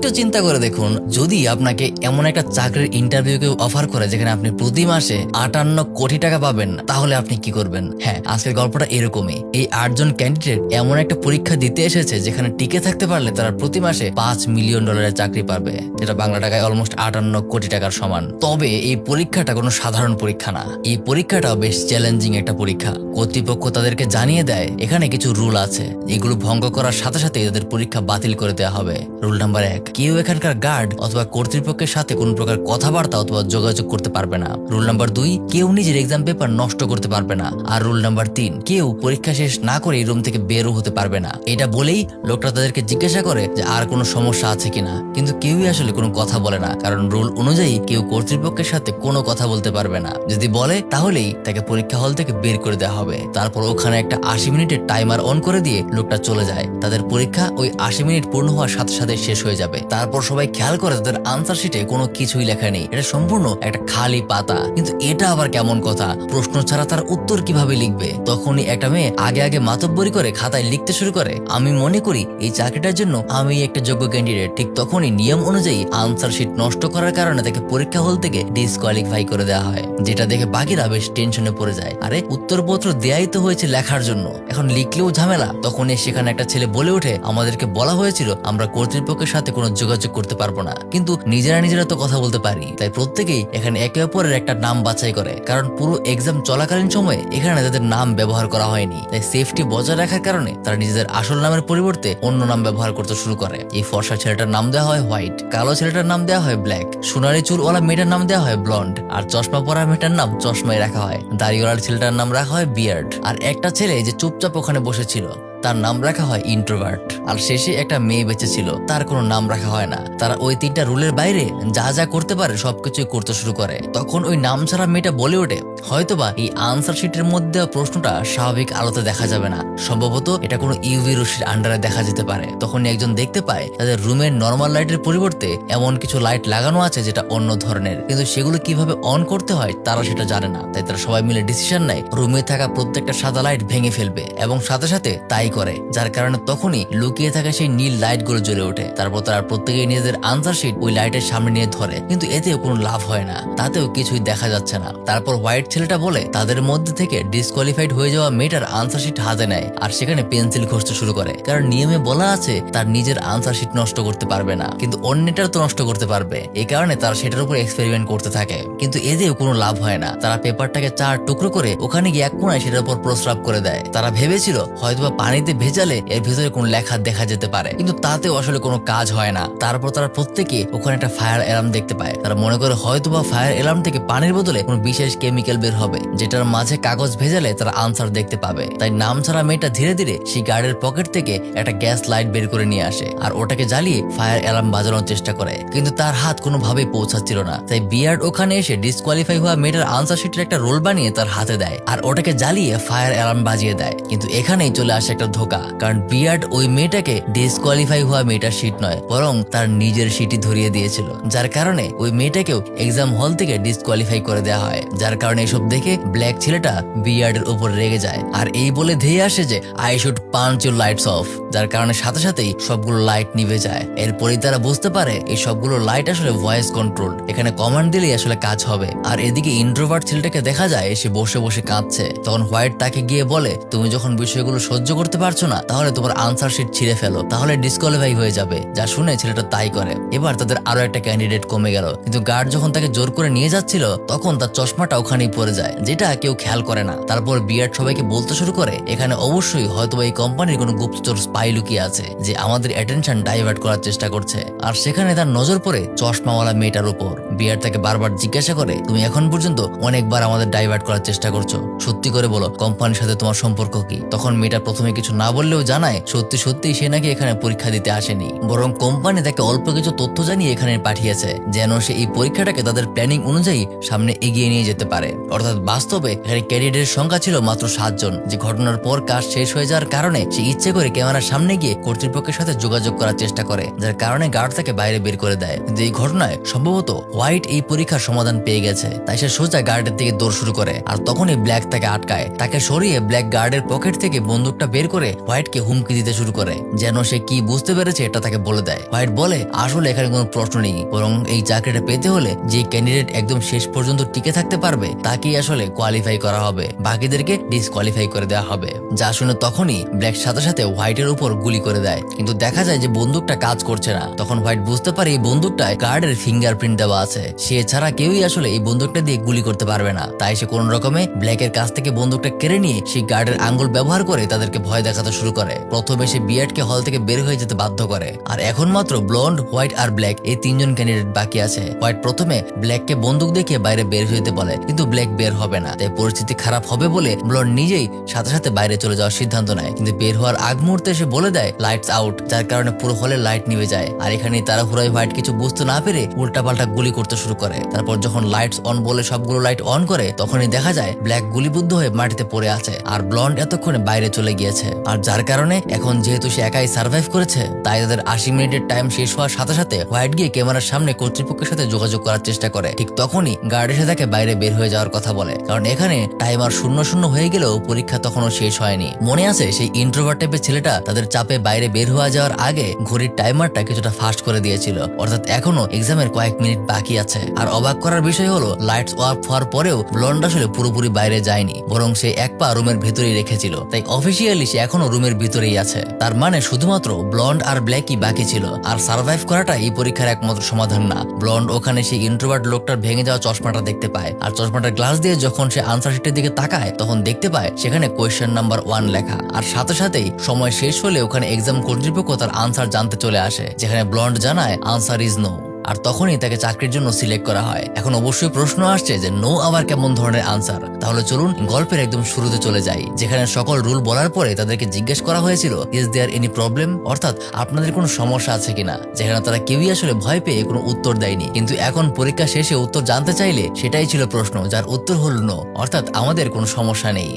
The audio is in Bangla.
একটু চিন্তা করে দেখুন, যদি আপনাকে এমন একটা চাকরির ইন্টারভিউকে অফার করে যেখানে আপনি প্রতি মাসে 58 কোটি টাকা পাবেন, তাহলে আপনি কি করবেন? হ্যাঁ, আজকের গল্পটা এরকমই। এই 8 জন ক্যান্ডিডেট এমন একটা পরীক্ষা দিতে এসেছে যেখানে টিকে থাকতে পারলে তারা প্রতি মাসে $5 মিলিয়ন চাকরি পাবে, যেটা বাংলা টাকায় অলমোস্ট 58 কোটি টাকার সমান। তবে এই পরীক্ষাটা কোনো সাধারণ পরীক্ষা না, এই পরীক্ষাটাও বেশ চ্যালেঞ্জিং একটা পরীক্ষা। কর্তৃপক্ষ তাদেরকে জানিয়ে দেয় এখানে কিছু রুল আছে, এগুলো ভঙ্গ করার সাথে সাথে তাদের পরীক্ষা বাতিল করে দেওয়া হবে। রুল নাম্বার 1, কেউ এখানকার গার্ড অথবা কর্তৃপক্ষের সাথে কোনো প্রকার কথাবার্তা অথবা যোগাযোগ করতে পারবে না। রুল নাম্বার 2, কেউ নিজের এক্সাম পেপার নষ্ট করতে পারবে না। আর রুল নাম্বার 3, কেউ পরীক্ষা শেষ না করে এই রুম থেকে বেরও হতে পারবে না। এটা বলেই লোকটা তাদেরকে জিজ্ঞাসা করে যে আর কোনো সমস্যা আছে কিনা, কিন্তু কেউই আসলে কোনো কথা বলে না, কারণ রুল অনুযায়ী কেউ কর্তৃপক্ষের সাথে কোনো কথা বলতে পারবে না। যদি বলে তাহলেই তাকে পরীক্ষা হল থেকে বের করে দেওয়া হবে। তারপর ওখানে একটা 80 মিনিটের টাইমার অন করে দিয়ে লোকটা চলে যায়। তাদের পরীক্ষা ওই 80 মিনিট পূর্ণ হওয়ার সাথে সাথে শেষ হয়ে যাবে। তারপর সবাই খেয়াল করে তাদের আনসার শিটে কোনো কিছুই লেখা নেই, এটা সম্পূর্ণ একটা খালি পাতা। কিন্তু এটা আবার কেমন কথা, প্রশ্ন ছাড়া তার উত্তর কিভাবে লিখবে? তখনই একটা মেয়ে আগে আগে মাতব্বরি করে খাতায় লিখতে শুরু করে, আমি মনে করি এই চাকরিটার জন্য আমি একটা যোগ্য ক্যান্ডিডেট। ঠিক তখনই নিয়ম অনুযায়ী আনসার শিট নষ্ট করার কারণে তাকে পরীক্ষা হল থেকে ডিসকোয়ালিফাই করে দেওয়া হয়, যেটা দেখে বাকিরা বেশ টেনশনে পড়ে যায়। আরে উত্তরপত্র দেয়াই তো হয়েছে লেখার জন্য, এখন লিখলেও ঝামেলা। তখনই সেখানে একটা ছেলে বলে ওঠে, আমাদেরকে বলা হয়েছিল আমরা কর্তৃপক্ষের সাথে কোনো যোগাযোগ করতে পারবো না, কিন্তু নিজেরা তো কথা বলতে পারি। তাই প্রত্যেকেই এখানে একে অপরের একটা নাম বাছাই করে, কারণ পুরো এক্সাম চলাকালীন সময়ে এখানে তাদের নাম ব্যবহার করা হয়নি। তাই সেফটি বজায় রাখার কারণে তারা নিজেদের আসল নামের পরিবর্তে অন্য নাম ব্যবহার করতে শুরু করে। এই ফর্সা ছেলেটার নাম দেওয়া হয় হোয়াইট, কালো ছেলেটার নাম দেওয়া হয় ব্ল্যাক, সোনালী চুলওয়ালা মেয়েটার নাম দেওয়া হয় ব্লন্ড, আর চশমা পরা মেয়েটার নাম চশমাই রাখা হয়। দাড়িওয়ালার ছেলেটার নাম রাখা হয় বিয়ার্ড, আর একটা ছেলে যে চুপচাপ ওখানে বসেছিল তার নাম রাখা হয় ইন্ট্রোভার্ট। আর শেষে একটা মেয়ে বেঁচে ছিল, তার কোনো নাম রাখা হয় না। তারা ওই 3টা রুলের বাইরে যা যা করতে পারে সবকিছুই করতে শুরু করে। তখন ওই নাম ছাড়া মেয়েটা বলে ওঠে, হয়তোবা এই আনসার শিটের মধ্যে প্রশ্নটা স্বাভাবিক আলোতে দেখা যাবে না, সম্ভবত এটা কোনো ইউভি রশ্মির আন্ডারে দেখা যেতে পারে। তখন একজন দেখতে পায় তাদের রুমের নর্মাল লাইটের পরিবর্তে এমন কিছু লাইট লাগানো আছে যেটা অন্য ধরনের, কিন্তু সেগুলো কিভাবে অন করতে হয় তারা সেটা জানে না। তাই তারা সবাই মিলে ডিসিশন নেয় রুমে থাকা প্রত্যেকটা সাদা লাইট ভেঙে ফেলবে, এবং সাথে সাথে তাই করে, যার কারণে তখনই লুকিয়ে থাকা সেই নীল লাইট গুলো জ্বলে ওঠে। তারপর তারা প্রত্যেকেই নিজেদের আনসার শিট ওই লাইটের সামনে নিয়ে ধরে, কিন্তু এতেও কোনো লাভ হয় না, তাতেও কিছুই দেখা যাচ্ছে না। তারপর হোয়াইট ছেলেটা বলে তাদের মধ্যে থেকে ডিসকোয়ালিফাইড হয়ে যাওয়া মেয়েটার আনসার শিট হাতে নেয় আর সেখানে পেন্সিল ঘষতে শুরু করে, কারণ নিয়মে বলা আছে তার নিজের আনসার শিট নষ্ট করতে পারবে না, কিন্তু অন্যটার তো নষ্ট করতে পারবে। এই কারণে তারা সেটার উপর এক্সপেরিমেন্ট করতে থাকে, কিন্তু এতেও কোনো লাভ হয় না। তারা পেপারটাকে 4 টুকরো করে ওখানে গিয়ে এক কোণায় সেটার উপর প্রস্রাব করে দেয়। তারা ভেবেছিল হয়তোবা পানিতে ভেজালে এর ভেতরে কোন লেখা দেখা যেতে পারে, কিন্তু তাতেও আসলে কোনো কাজ হয় না। তারপর তারা প্রত্যেকে ওখানে একটা ফায়ার অ্যালার্ম দেখতে পায়। তারা মনে করে হয়তোবা ফায়ার অ্যালার্ম থেকে পানির বদলে কোনো বিশেষ কেমিক্যাল বের হবে, যেটার মাঝে কাগজ ভেজালে তারা আনসার দেখতে পাবে। তাই নাম ছাড়া মেয়েটা ধীরে ধীরে সেই গার্ডের পকেট থেকে একটা গ্যাস লাইট বের করে নিয়ে আসে আর ওটাকে জ্বালিয়ে ফায়ার অ্যালার্ম বাজানোর চেষ্টা করে, কিন্তু তার হাত কোনোভাবেই পৌঁছাচ্ছিল না। তাই বিয়ার্ড ওখানে এসে ডিসকোয়ালিফাই হওয়া মেয়েটার আনসার শিটের একটা রোল বানিয়ে তার হাতে দেয় আর ওটাকে জ্বালিয়ে ফায়ার অ্যালার্ম বাজিয়ে দেয়। কিন্তু এখানেই চলে আসে একটা ধোকা, কারণ বিয়ার্ড ওই মেয়েটাকে ডিসকোয়ালিফাই হওয়া মেয়েটার শিট নয়, বরং তার নিজের শিটই ধরিয়ে দিয়েছিল, যার কারণে ওই মেয়েটাকেও এক্সাম হল থেকে ডিসকোয়ালিফাই করে দেওয়া হয়। যার কারণে এসব দেখে ব্ল্যাক ছেলেটা বিয়ার্ডের উপর রেগে যায় আর এই বলে ধেয়ে আসে যে I should punch your lights off, যার কারণে সাথে সাথেই সবগুলো লাইট নিভে যায়। এরপরেই তারা বুঝতে পারে এই সবগুলো লাইট আসলে ভয়েস কন্ট্রোল, এখানে কমান্ড দিলেই আসলে কাজ হবে। আর এদিকে ইন্ট্রোভার্ট ছেলেটাকে দেখা যায় এসে বসে বসে কাঁদছে। তখন হোয়াইট তাকে গিয়ে বলে, তুমি যখন বিষয়গুলো সহ্য করতে পারছো না তাহলে তোমার আনসার শিট ছিঁড়ে ফেলো, তাহলে ডিসকোয়ালিফাই হয়ে যাবে। যা শুনে ছেলেটা তাই করে। এবার তাদের আরো একটা ক্যান্ডিডেট কমে গেল, কিন্তু গার্ড যখন তাকে জোর করে নিয়ে যাচ্ছিল তখন তার চশমাটা ওখানেই পড়ে যায়, যেটা কেউ খেয়াল করে না। তারপর বিয়ার্ড সবাইকে বলতে শুরু করে এখানে অবশ্যই হয়তো এই কোম্পানির কোনো গুপ্তচর স্পাই লুকিয়ে আছে যে আমাদের অ্যাটেনশন ডাইভার্ট করার চেষ্টা করছে। আর সেখানে তার নজর পড়ে চশমাওয়ালা মেয়েটার উপর। বিয়ার্ড তাকে বারবার জিজ্ঞাসা করে, তুমি এখন পর্যন্ত অনেকবার আমাদের ডাইভার্ট করার চেষ্টা করছো, সত্যি করে বলো কোম্পানির সাথে তোমার সম্পর্ক কি? তখন মেয়েটা প্রথমে কিছু না বললেও জানায় সত্যি সত্যি সে নাকি এখানে পরীক্ষা দিতে আসেনি, বরং কোম্পানি তাকে অল্প কিছু তথ্য জানিয়ে এখানে পাঠিয়েছে যেন সে এই পরীক্ষাটাকে তাদের প্ল্যানিং অনুযায়ী সামনে এগিয়ে নিয়ে যেতে পারে। অর্থাৎ বাস্তবে এখানে ক্যান্ডিডেটের সংখ্যা ছিল মাত্র 7 জন। যে ঘটনার পর কাজ শেষ হয়ে যাওয়ার কারণে সে ইচ্ছে করে ক্যামেরার সামনে গিয়ে কর্তৃপক্ষের সাথে যোগাযোগ করার চেষ্টা করে, যার কারণে গার্ড তাকে বাইরে বের করে দেয়। কিন্তু এই ঘটনায় সম্ভবত হোয়াইট এই পরীক্ষার সমাধান পেয়ে গেছে, তাই সে সোজা গার্ডের দিকে দৌড় শুরু করে। আর তখনই ব্ল্যাক তাকে আটকায়। তাকে সরিয়ে ব্ল্যাক গার্ডের পকেট থেকে বন্দুকটা বের করে হোয়াইটকে হুমকি দিতে শুরু করে, যেন সে কি বুঝতে পেরেছে এটা তাকে বলে দেয়। হোয়াইট বলে আসলে এখানে কোনো প্রশ্ন নেই, বরং এই চাকরিটা পেতে হলে যে ক্যান্ডিডেট একদম শেষ পর্যন্ত টিকে থাকতে পারবে তাকেই আসলে কোয়ালিফাই করা হবে, বাকিদেরকে ডিসকোয়ালিফাই করে দেওয়া হবে। যা শুনে তখনই ব্ল্যাক সাথে সাথে হোয়াইটের উপর গুলি করে দেয়, কিন্তু দেখা যায় যে বন্দুকটা কাজ করছে না। তখন হোয়াইট বুঝতে পারে এই বন্দুকটায় গার্ডের ফিঙ্গারপ্রিন্ট দেওয়া আছে, সে ছাড়া কেউই আসলে এই বন্দুকটা দিয়ে গুলি করতে পারবে না। তাই সে কোন রকমে ব্ল্যাকের কাছ থেকে বন্দুকটা কেড়ে নিয়ে সেই গার্ডের আঙ্গুল ব্যবহার করে তাদেরকে ভয় দেখাতে শুরু করে। প্রথমে সে বিয়ার্ডকে হল থেকে বের হয়ে যেতে বাধ্য করে। আর এখন মাত্র ব্লন্ড, হোয়াইট আর ব্ল্যাক এই 3 জন ক্যান্ডিডেট বাকি আছে। হোয়াইট প্রথমে ব্ল্যাককে বন্দুক দেখিয়ে বাইরে বের হতে বলে, কিন্তু ব্ল্যাক বের হবে না। তাই পরিস্থিতি খারাপ হবে বলে ব্লন্ড নিজেই সাথে সাথে বাইরে চলে যাওয়ার সিদ্ধান্ত নেয়, কিন্তু বের হওয়ার আগ মুহূর্তে সে বলে দেয় লাইটস আউট, যার কারণে পুরো হলে লাইট নিভে যায়। আর এখানে তারা হুরাই হোয়াইট কিছু বুঝতে না পেরে উল্টাপাল্টা গুলি করতে শুরু করে। তারপর যখন লাইটস অন বলে সবগুলো লাইট অন করে, তখনই দেখা যায় ব্ল্যাক গুলিবদ্ধ হয়ে মাটিতে পড়ে আছে, আর ব্লন্ড এতক্ষণে বাইরে চলে গিয়েছে। আর যার কারণে এখন যেহেতু সে একাই সার্ভাইভ করেছে, তাই তাদের 80 মিনিটের টাইম শেষ হওয়ার সাথে সাথে হোয়াইট গিয়ে ক্যামেরার সামনে কর্তৃপক্ষের সাথে যোগাযোগ করার চেষ্টা করে। ঠিক তখনই গার্ড এসে তাকে বাইরে বের হয়ে যাওয়ার কথা বলে, কারণ এখানে টাইমার 0-0 হয়ে গেলেও পরীক্ষা তখনও শেষ হয়নি। মনে আছে সেই ইন্ট্রোভার্ট টাইপের ছেলেটা তাদের চাপে বাইরে বের হয়ে যাওয়ার আগে ঘড়ির টাইমারটা কিছুটা ফাস্ট করে দিয়েছিল, অর্থাৎ এখনো এক্সামের কয়েক মিনিট বাকি আছে। আর অবাক করার বিষয় হলো লাইটস অফ হওয়ার পরেও ব্লন্ড আসলে পুরোপুরি বাইরে যায়নি, বরং সে এক পা রুমের ভেতরেই রেখেছিল। তাই অফিসিয়ালি সে এখনো রুমের ভিতরেই আছে। তার মানে শুধুমাত্র ব্লন্ড আর ব্ল্যাকই বাকি ছিল। আর সার্ভাইভ করাটা এই পরীক্ষার একমাত্র সমাধান না। ব্লন্ড ওখানে সেই ইন্ট্রোভার্ট লোকটার ভেঙে যাওয়া চশমাটা দেখতে পায়, আর চশমাটার গ্লাস দিয়ে যখন সে আনসার শিটের দিকে তাকায়, তখন দেখতে পায় সেখানে কোয়েশ্চেন নাম্বার 1 লেখা। আর সাথে সাথেই সময় শেষ হলে ওখানে এক্সাম কর্তৃপক্ষ তার আনসার জানতে চলে আসে, যেখানে ব্লন্ড জানায় আনসার ইজ নো। আর তখনই তাকে চাকরির জন্য সিলেক্ট করা হয়। এখন অবশ্যই প্রশ্ন আসছে যে নো আবার কেমন ধরনের আনসার। তাহলে চলুন গল্পের একদম শুরুতে চলে যাই, যেখানে সকল রুল বলার পরে তাদেরকে জিজ্ঞেস করা হয়েছিল ইজ দেয়ার এনি প্রবলেম, অর্থাৎ আপনাদের কোনো সমস্যা আছে কিনা। যেখানে তারা কেউই আসলে ভয় পেয়ে কোনো উত্তর দেয়নি, কিন্তু এখন পরীক্ষা শেষে উত্তর জানতে চাইলে সেটাই ছিল প্রশ্ন, যার উত্তর হল নো, অর্থাৎ আমাদের কোনো সমস্যা নেই।